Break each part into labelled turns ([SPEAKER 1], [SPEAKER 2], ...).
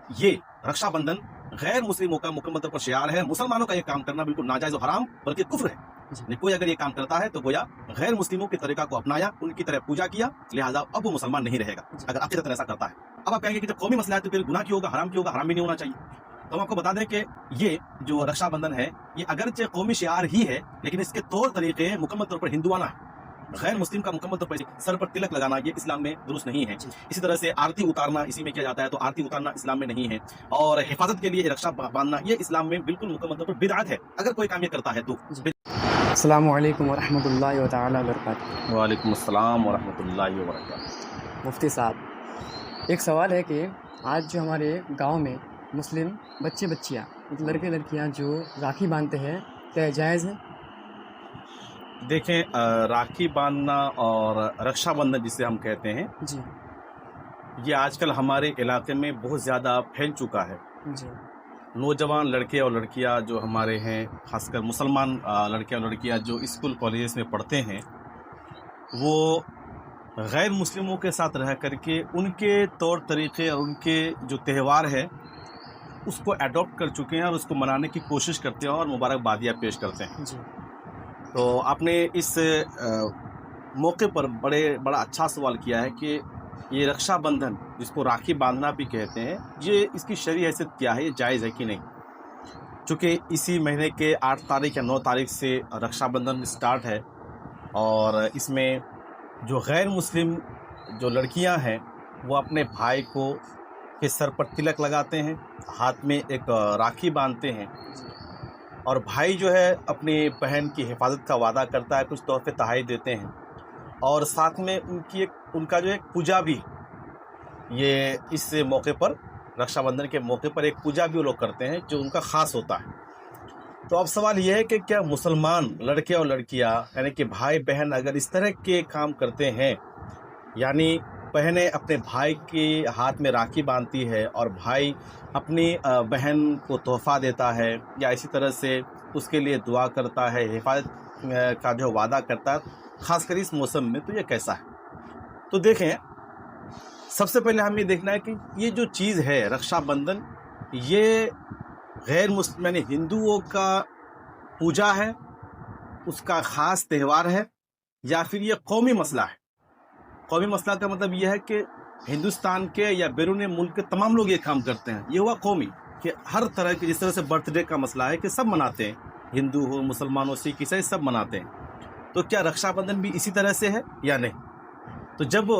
[SPEAKER 1] یہ رکشا بندھن غیر مسلموں کا مکمل طور پر شعار ہے. مسلمانوں کا یہ کام کرنا بالکل ناجائز و حرام بلکہ کفر ہے. کوئی اگر یہ کام کرتا ہے تو گویا غیر مسلموں کے طریقہ کو اپنایا, ان کی طرح پوجا کیا, لہٰذا اب وہ مسلمان نہیں رہے گا اگر عقیدتاً ایسا کرتا ہے. اب آپ کہیں گے کہ جب قومی مسئلہ ہے تو پھر گناہ کیوں ہوگا, حرام کیوں ہوگا, حرام بھی نہیں ہونا چاہیے. تو ہم آپ کو بتا دیں کہ یہ جو رکشا بندھن ہے یہ اگرچہ قومی شعار ہی ہے لیکن اس کے طور طریقے مکمل طور پر ہندوانہ ہے. غیر مسلم کا مکمل طور پر سر پر تلک لگانا یہ اسلام میں درست نہیں ہے. اسی طرح سے آرتی اتارنا اسی میں کیا جاتا ہے, تو آرتی اتارنا اسلام میں نہیں ہے. اور حفاظت کے لیے رکشا باندھنا یہ اسلام میں بالکل مکمل طور پر بدعت ہے اگر کوئی کام یہ کرتا ہے تو.
[SPEAKER 2] السلام علیکم ورحمۃ اللہ تعالیٰ وبرکاتہ.
[SPEAKER 1] وعلیکم السلام ورحمۃ اللہ وبرکاتہ.
[SPEAKER 2] مفتی صاحب, ایک سوال ہے کہ آج جو ہمارے گاؤں میں مسلم بچیاں لڑکے لڑکیاں جو راکھی باندھتے ہیں, کیا جائز ہے؟
[SPEAKER 1] دیکھیں, راکھی باندھنا اور رکشا بندھن جسے ہم کہتے ہیں
[SPEAKER 2] جی,
[SPEAKER 1] یہ آج کل ہمارے علاقے میں بہت زیادہ پھیل چکا ہے.
[SPEAKER 2] جی,
[SPEAKER 1] نوجوان لڑکے اور لڑکیاں جو ہمارے ہیں, خاص کر مسلمان لڑکے اور لڑکیاں جو اسکول کالجز میں پڑھتے ہیں, وہ غیر مسلموں کے ساتھ رہ کر کے ان کے طور طریقے اور ان کے جو تہوار ہے اس کو ایڈاپٹ کر چکے ہیں اور اس کو منانے کی کوشش کرتے ہیں اور مبارکبادیاں پیش کرتے ہیں.
[SPEAKER 2] جی,
[SPEAKER 1] تو آپ نے اس موقع پر بڑا اچھا سوال کیا ہے کہ یہ رکشا بندھن جس کو راکھی باندھنا بھی کہتے ہیں, یہ اس کی شرعی حیثیت کیا ہے, یہ جائز ہے کہ نہیں. چونکہ اسی مہینے کے 8 تاریخ یا 9 تاریخ سے رکشا بندھن سٹارٹ ہے اور اس میں جو غیر مسلم جو لڑکیاں ہیں وہ اپنے بھائی کو کے سر پر تلک لگاتے ہیں, ہاتھ میں ایک راکھی باندھتے ہیں اور بھائی جو ہے اپنی بہن کی حفاظت کا وعدہ کرتا ہے, کچھ تحفے تحائف دیتے ہیں اور ساتھ میں ان کا جو ایک پوجا بھی, یہ اس موقع پر رکشا بندھن کے موقع پر ایک پوجا بھی وہ لوگ کرتے ہیں جو ان کا خاص ہوتا ہے. تو اب سوال یہ ہے کہ کیا مسلمان لڑکے اور لڑکیاں یعنی کہ بھائی بہن اگر اس طرح کے کام کرتے ہیں, یعنی بہنیں اپنے بھائی کے ہاتھ میں راکھی باندھتی ہے اور بھائی اپنی بہن کو تحفہ دیتا ہے یا اسی طرح سے اس کے لیے دعا کرتا ہے, حفاظت کا جو وعدہ کرتا ہے, خاص کر اس موسم میں, تو یہ کیسا ہے؟ تو دیکھیں, سب سے پہلے ہمیں دیکھنا ہے کہ یہ جو چیز ہے رکشا بندھن, یہ غیر مسلم یعنی ہندوؤں کا پوجا ہے, اس کا خاص تہوار ہے, یا پھر یہ قومی مسئلہ ہے. قومی مسئلہ کا مطلب یہ ہے کہ ہندوستان کے یا بیرون ملک کے تمام لوگ یہ کام کرتے ہیں. یہ ہوا قومی کہ ہر طرح کے, جس طرح سے برتھ ڈے کا مسئلہ ہے کہ سب مناتے ہیں, ہندو ہو, مسلمان ہو, سکھ, عیسائی, سب مناتے ہیں. تو کیا رکشا بندھن بھی اسی طرح سے ہے یا نہیں؟ تو جب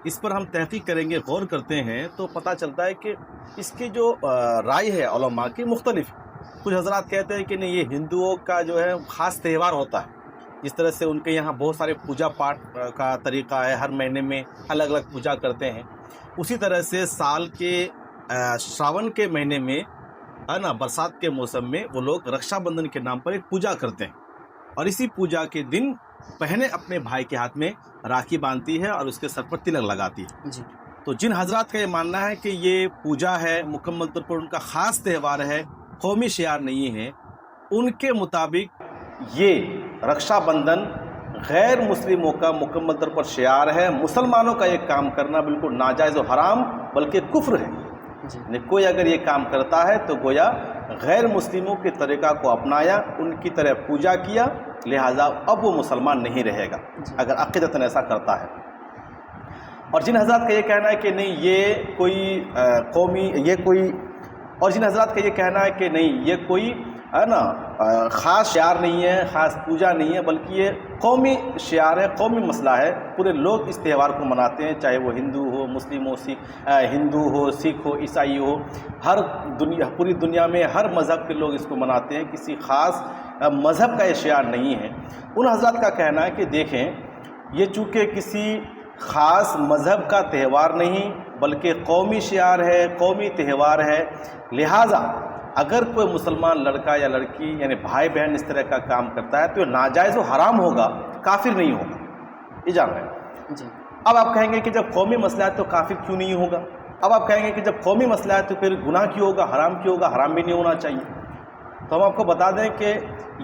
[SPEAKER 1] اس پر ہم تحقیق کریں گے, غور کرتے ہیں, تو پتہ چلتا ہے کہ اس کی جو رائے ہے علماء کی مختلف. کچھ حضرات کہتے ہیں کہ نہیں, یہ ہندوؤں کا جو ہے خاص تہوار ہوتا ہے, جس طرح سے ان کے یہاں بہت سارے پوجا پاٹ کا طریقہ ہے, ہر مہینے میں الگ الگ پوجا کرتے ہیں. اسی طرح سے سال کے شراون کے مہینے میں ہے نا, برسات کے موسم میں وہ لوگ رکشا بندھن کے نام پر ایک پوجا کرتے ہیں اور اسی پوجا کے دن بہنیں اپنے بھائی کے ہاتھ میں راکھی باندھتی ہے اور اس کے سر پر تلک لگاتی ہے.
[SPEAKER 2] جی,
[SPEAKER 1] تو جن حضرات کا یہ ماننا ہے کہ یہ پوجا ہے, مکمل طور پر ان کا خاص تہوار ہے, قومی شعار نہیں ہے, ان کے مطابق یہ رکشا بندھن غیر مسلموں کا مکمل طور پر شعار ہے. مسلمانوں کا یہ کام کرنا بالکل ناجائز و حرام بلکہ کفر ہے.
[SPEAKER 2] جی,
[SPEAKER 1] کوئی اگر یہ کام کرتا ہے تو گویا غیر مسلموں کے طریقہ کو اپنایا, ان کی طرح پوجا کیا, لہٰذا اب وہ مسلمان نہیں رہے گا اگر عقیدتاً ایسا کرتا ہے. اور جن حضرات کا یہ کہنا ہے کہ نہیں یہ کوئی قومی, یہ کوئی, اور جن حضرات کا یہ کہنا ہے کہ نہیں یہ کوئی ہے نا خاص شعار نہیں ہے, خاص پوجا نہیں ہے, بلکہ یہ قومی شعار ہے, قومی مسئلہ ہے, پورے لوگ اس تہوار کو مناتے ہیں, چاہے وہ ہندو ہو, مسلم ہو, ہندو ہو, سکھ ہو, عیسائی ہو, پوری دنیا میں ہر مذہب کے لوگ اس کو مناتے ہیں, کسی خاص مذہب کا یہ شعار نہیں ہے. ان حضرات کا کہنا ہے کہ دیکھیں, یہ چونکہ کسی خاص مذہب کا تہوار نہیں بلکہ قومی شعار ہے, قومی تہوار ہے, لہٰذا اگر کوئی مسلمان لڑکا یا لڑکی یعنی بھائی بہن اس طرح کا کام کرتا ہے تو یہ ناجائز و حرام ہوگا, کافر نہیں ہوگا. یہ جان رہے ہیں.
[SPEAKER 2] جی,
[SPEAKER 1] اب آپ کہیں گے کہ جب قومی مسئلہ ہے تو کافر کیوں نہیں ہوگا؟ اب آپ کہیں گے کہ جب قومی مسئلہ ہے تو پھر گناہ کیوں ہوگا, حرام کیوں ہوگا, حرام بھی نہیں ہونا چاہیے. تو ہم آپ کو بتا دیں کہ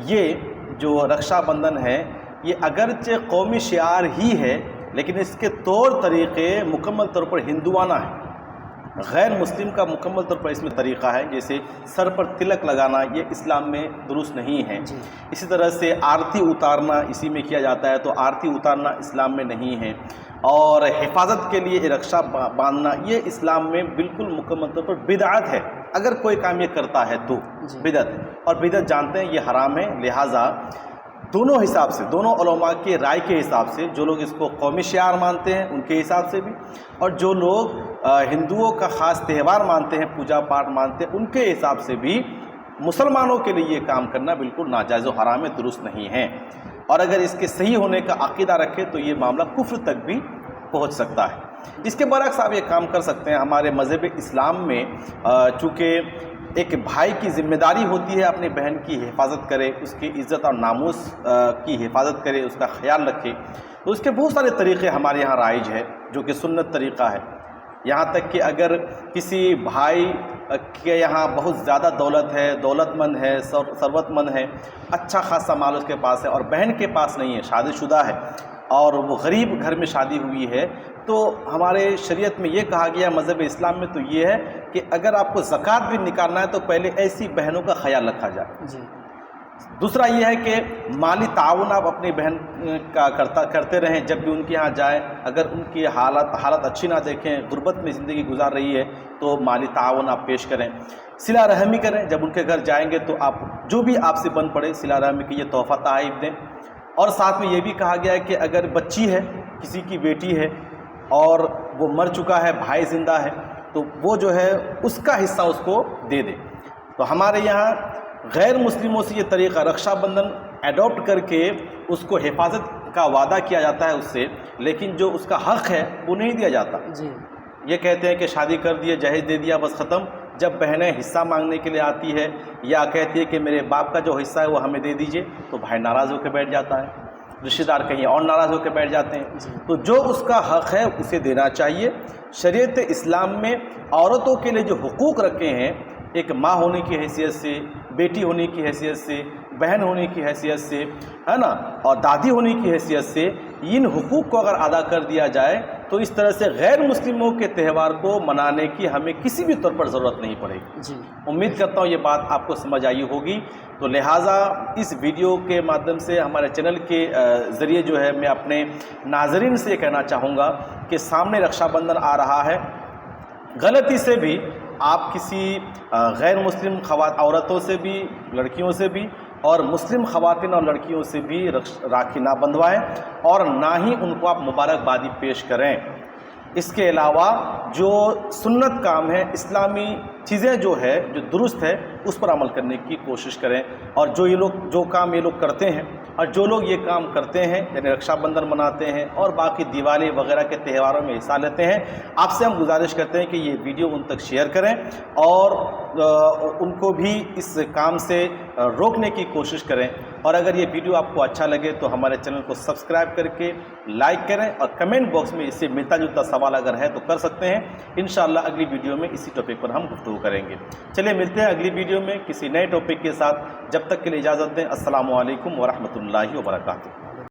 [SPEAKER 1] یہ جو رکشا بندھن ہے یہ اگرچہ قومی شعار ہی ہے لیکن اس کے طور طریقے مکمل طور پر ہندوانہ ہیں. غیر مسلم کا مکمل طور پر اس میں طریقہ ہے، جیسے سر پر تلک لگانا یہ اسلام میں درست نہیں ہے.
[SPEAKER 2] جی
[SPEAKER 1] اسی طرح سے آرتی اتارنا اسی میں کیا جاتا ہے، تو آرتی اتارنا اسلام میں نہیں ہے. اور حفاظت کے لیے رکشہ باندھنا یہ اسلام میں بالکل مکمل طور پر بدعت ہے. اگر کوئی کام یہ کرتا ہے تو
[SPEAKER 2] جی
[SPEAKER 1] بدعت ہے، اور بدعت جانتے ہیں یہ حرام ہے. لہٰذا دونوں حساب سے، دونوں علماء کے رائے کے حساب سے، جو لوگ اس کو قومی شعار مانتے ہیں ان کے حساب سے بھی، اور جو لوگ ہندوؤں کا خاص تہوار مانتے ہیں، پوجا پاٹ مانتے ہیں، ان کے حساب سے بھی مسلمانوں کے لیے یہ کام کرنا بالکل ناجائز و حرام ہے، درست نہیں ہے. اور اگر اس کے صحیح ہونے کا عقیدہ رکھے تو یہ معاملہ کفر تک بھی پہنچ سکتا ہے. اس کے برعکس آپ یہ کام کر سکتے ہیں. ہمارے مذہب اسلام میں چونکہ ایک بھائی کی ذمہ داری ہوتی ہے اپنی بہن کی حفاظت کرے، اس کی عزت اور ناموس کی حفاظت کرے، اس کا خیال رکھے، تو اس کے بہت سارے طریقے ہمارے یہاں رائج ہے جو کہ سنت طریقہ ہے. یہاں تک کہ اگر کسی بھائی کے یہاں بہت زیادہ دولت ہے، دولت مند ہے، ثروت مند ہے، اچھا خاصا مال اس کے پاس ہے، اور بہن کے پاس نہیں ہے، شادی شدہ ہے اور وہ غریب گھر میں شادی ہوئی ہے، تو ہمارے شریعت میں یہ کہا گیا، مذہب اسلام میں تو یہ ہے کہ اگر آپ کو زکوٰۃ بھی نکالنا ہے تو پہلے ایسی بہنوں کا خیال رکھا جائے.
[SPEAKER 2] جی
[SPEAKER 1] دوسرا یہ ہے کہ مالی تعاون آپ اپنی بہن کا کرتے رہیں. جب بھی ان کے یہاں جائیں، اگر ان کی حالت اچھی نہ دیکھیں، غربت میں زندگی گزار رہی ہے، تو مالی تعاون آپ پیش کریں. صلہ رحمی کریں. جب ان کے گھر جائیں گے تو آپ جو بھی آپ سے بن پڑے صلہ رحمی کی یہ تحفہ تحائف دیں. اور ساتھ میں یہ بھی کہا گیا ہے کہ اگر بچی ہے، کسی کی بیٹی ہے اور وہ مر چکا ہے، بھائی زندہ ہے، تو وہ جو ہے اس کا حصہ اس کو دے دے. تو ہمارے یہاں غیر مسلموں سے یہ طریقہ رکشا بندھن ایڈاپٹ کر کے اس کو حفاظت کا وعدہ کیا جاتا ہے اس سے، لیکن جو اس کا حق ہے وہ نہیں دیا جاتا.
[SPEAKER 2] جی
[SPEAKER 1] یہ کہتے ہیں کہ شادی کر دیے، جہیز دے دیا، بس ختم. جب بہنیں حصہ مانگنے کے لیے آتی ہے یا کہتی ہے کہ میرے باپ کا جو حصہ ہے وہ ہمیں دے دیجئے، تو بھائی ناراض ہو کے بیٹھ جاتا ہے، رشتہ دار کہیں اور ناراض ہو کے بیٹھ جاتے ہیں.
[SPEAKER 2] جی
[SPEAKER 1] تو جو اس کا حق ہے اسے دینا چاہیے. شریعت اسلام میں عورتوں کے لیے جو حقوق رکھے ہیں، ایک ماں ہونے کی حیثیت سے، بیٹی ہونے کی حیثیت سے، بہن ہونے کی حیثیت سے، ہے نا، اور دادی ہونے کی حیثیت سے، ان حقوق کو اگر ادا کر دیا جائے تو اس طرح سے غیر مسلموں کے تہوار کو منانے کی ہمیں کسی بھی طور پر ضرورت نہیں پڑے گی.
[SPEAKER 2] جی
[SPEAKER 1] امید کرتا ہوں یہ بات آپ کو سمجھ آئی ہوگی. تو لہٰذا اس ویڈیو کے مادھیم سے، ہمارے چینل کے ذریعے جو ہے میں اپنے ناظرین سے یہ کہنا چاہوں گا کہ سامنے رکشا بندھن آ رہا ہے. غلطی سے بھی آپ کسی غیر مسلم عورتوں سے بھی، لڑکیوں سے بھی، اور مسلم خواتین اور لڑکیوں سے بھی راکھی نہ بندھوائیں، اور نہ ہی ان کو آپ مبارکبادی پیش کریں. اس کے علاوہ جو سنت کام ہے، اسلامی چیزیں جو ہے، جو درست ہے، اس پر عمل کرنے کی کوشش کریں. اور جو کام یہ لوگ کرتے ہیں، اور جو لوگ یہ کام کرتے ہیں، یعنی رکشا بندھن مناتے ہیں اور باقی دیوالی وغیرہ کے تہواروں میں حصہ لیتے ہیں، آپ سے ہم گزارش کرتے ہیں کہ یہ ویڈیو ان تک شیئر کریں اور ان کو بھی اس کام سے روکنے کی کوشش کریں. اور اگر یہ ویڈیو آپ کو اچھا لگے تو ہمارے چینل کو سبسکرائب کر کے لائک کریں، اور کمنٹ باکس میں اس سے ملتا جلتا سوال اگر ہے تو کر سکتے ہیں. انشاءاللہ اگلی ویڈیو میں اسی ٹاپک پر ہم گفتگو کریں گے. چلیے ملتے ہیں اگلی ویڈیو میں کسی نئے ٹاپک کے ساتھ. جب تک کے لیے اجازت دیں. السلام علیکم ورحمۃ اللہ وبرکاتہ.